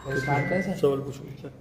Start करें sir? सवाल पूछो सर।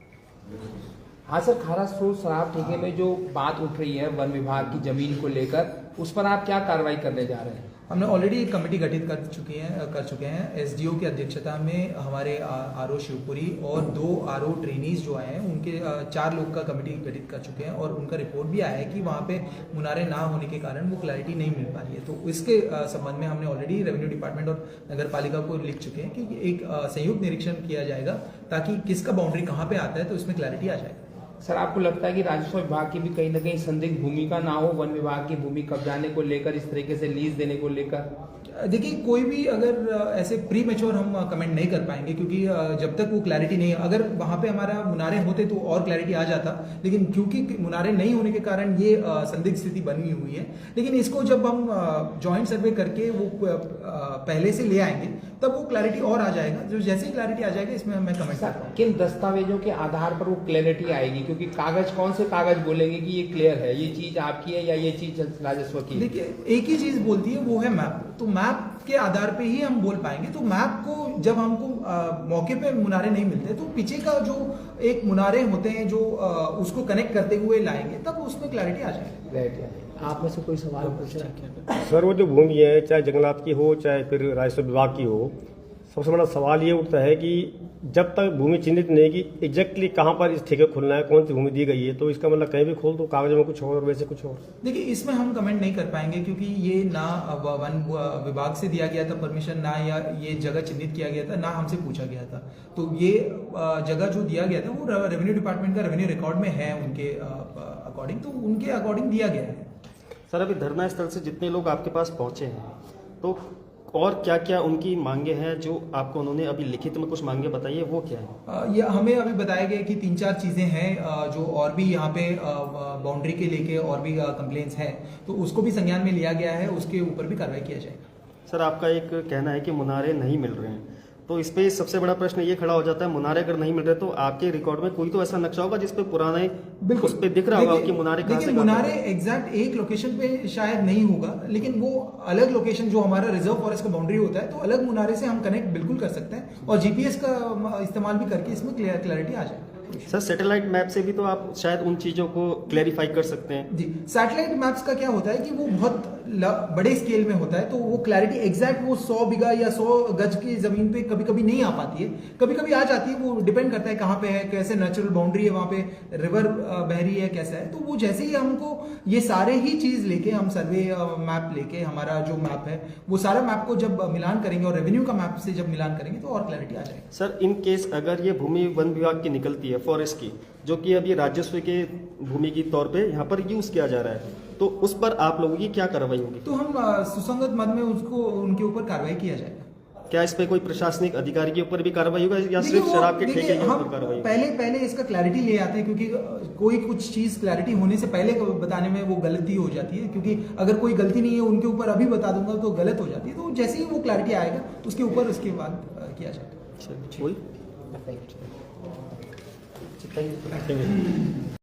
हाँ सर, खारा स्रोत शराब ठेके में जो बात उठ रही है वन विभाग की जमीन को लेकर, उस पर आप क्या कार्रवाई करने जा रहे हैं? हमने ऑलरेडी एक कमेटी गठित कर चुके हैं एसडीओ की अध्यक्षता में। हमारे आरओ शिवपुरी और 2 आरओ ट्रेनीज जो आए हैं उनके 4 लोग का कमेटी गठित कर चुके हैं और उनका रिपोर्ट भी आया है कि वहाँ पे मुनारे ना होने के कारण वो क्लैरिटी नहीं मिल पा रही है। तो इसके संबंध में हमने ऑलरेडी रेवेन्यू डिपार्टमेंट और नगर पालिका को लिख चुके हैं कि एक संयुक्त निरीक्षण किया जाएगा ताकि किसका बाउंड्री कहाँ पे आता है तो इसमें क्लैरिटी आ जाएगा। सर, आपको लगता है कि राजस्व विभाग की भी कहीं ना कहीं संदिग्ध भूमिका ना हो वन विभाग की भूमि कब्जाने को लेकर, इस तरीके से लीज देने को लेकर? देखिए, कोई भी अगर ऐसे प्री मैच्योर हम कमेंट नहीं कर पाएंगे क्योंकि जब तक वो क्लैरिटी नहीं है, अगर वहाँ पे हमारा मुनारे होते तो और क्लैरिटी आ जाता, लेकिन क्योंकि मुनारे नहीं होने के कारण ये संदिग्ध स्थिति बनी हुई है। लेकिन इसको जब हम जॉइंट सर्वे करके वो पहले से ले आएंगे तब वो क्लैरिटी और आ जाएगा। जो जैसे ही क्लैरिटी आ जाएगा इसमें मैं कमेंट करता हूँ। किन दस्तावेजों के आधार पर वो क्लैरिटी आएगी? क्योंकि कागज, कौन से कागज बोलेंगे कि ये क्लियर है, ये चीज आपकी है या ये चीज राजस्व की? देखिए, एक ही चीज बोलती है, वो है मैप। तो मैप के आधार पे ही हम बोल पाएंगे। तो मैप को जब हमको मौके पे मुनारे नहीं मिलते तो पीछे का जो एक मुनारे होते हैं जो उसको कनेक्ट करते हुए लाएंगे तब उसमें क्लैरिटी आ जाएगी। आप में से कोई सवाल पूछना? सर, वो जो भूमि है चाहे जंगलात की हो चाहे फिर राजस्व विभाग की हो, सबसे बड़ा सवाल ये उठता है कि जब तक भूमि चिन्हित नहीं कि एग्जैक्टली कहाँ पर इस ठेके खुलना है, कौन सी भूमि दी गई है, तो इसका मतलब कहीं भी खोल दो, कागज में कुछ और वैसे कुछ और। देखिए, इसमें हम कमेंट नहीं कर पाएंगे क्योंकि ये ना वन विभाग से दिया गया था परमिशन, ना या ये जगह चिन्हित किया गया था, ना हमसे पूछा गया था। तो ये जगह जो दिया गया था वो रेवेन्यू डिपार्टमेंट का रेवेन्यू रिकॉर्ड में है उनके अकॉर्डिंग, तो उनके अकॉर्डिंग दिया गया है। सर, अभी धरना स्थल से जितने लोग आपके पास पहुंचे हैं तो और क्या क्या उनकी मांगे हैं जो आपको उन्होंने अभी लिखित में कुछ मांगे बताई है, वो क्या है? ये हमें अभी बताया गया कि 3-4 चीज़ें हैं जो और भी यहाँ पे बाउंड्री के लेके और भी कंप्लेंट्स हैं, तो उसको भी संज्ञान में लिया गया है, उसके ऊपर भी कार्रवाई किया जाएगा। सर, आपका एक कहना है कि मुनारे नहीं मिल रहे हैं, तो इस पे सबसे बड़ा प्रश्न ये खड़ा हो जाता है, मुनारे अगर नहीं मिल रहे तो आपके रिकॉर्ड में कोई तो ऐसा नक्शा होगा जिसपे पुराने उस पे दिख रहा होगा कि मुनारे कहाँ से? मुनारे एग्जैक्ट एक लोकेशन पे शायद नहीं होगा, लेकिन वो अलग लोकेशन जो हमारा रिजर्व फॉरेस्ट का बाउंड्री होता है तो अलग मुनारे से हम कनेक्ट बिल्कुल कर सकते हैं और जीपीएस का इस्तेमाल भी करके इसमें क्लैरिटी आ जाएगी। सर, सैटेलाइट मैप से भी तो आप शायद उन चीजों को क्लैरिफाई कर सकते हैं। जी, सैटेलाइट मैप्स का क्या होता है कि वो बहुत बड़े स्केल में होता है, तो वो क्लैरिटी एग्जैक्ट वो 100 बीघा या 100 गज की जमीन पे कभी कभी नहीं आ पाती है, कभी कभी आ जाती है। वो डिपेंड करता है कहाँ पे है, कैसे नेचुरल बाउंड्री है, वहाँ पे रिवर बह रही है, कैसा है। तो वो जैसे ही हमको ये सारे ही चीज लेके हम सर्वे मैप लेके हमारा जो मैप है वो सारा मैप को जब मिलान करेंगे और रेवेन्यू का मैप से जब मिलान करेंगे तो और क्लैरिटी आ जाएगी। सर, इन केस अगर ये भूमि वन विभाग की निकलती है, फॉरेस्ट की, जो कि अभी राजस्व के भूमि की तौर पे यहाँ पर यूज किया जा रहा है, तो उस पर आप लोगों की क्या कार्रवाई होगी? तो हम सुसंगत मद में उसको उनके ऊपर कार्रवाई किया जाएगा। क्या इस पे कोई प्रशासनिक अधिकारी के ऊपर भी कार्रवाई होगा या सिर्फ शराब के ठेके के ऊपर कार्रवाई होगी? पहले इसका क्लैरिटी ले आते हैं क्योंकि कोई कुछ चीज क्लैरिटी होने से पहले बताने में वो गलती हो जाती है, क्योंकि अगर कोई गलती नहीं है उनके ऊपर अभी बता दूंगा तो गलत हो जाती है। तो जैसे ही वो क्लैरिटी आएगा उसके ऊपर उसके बाद किया जाएगा। कोई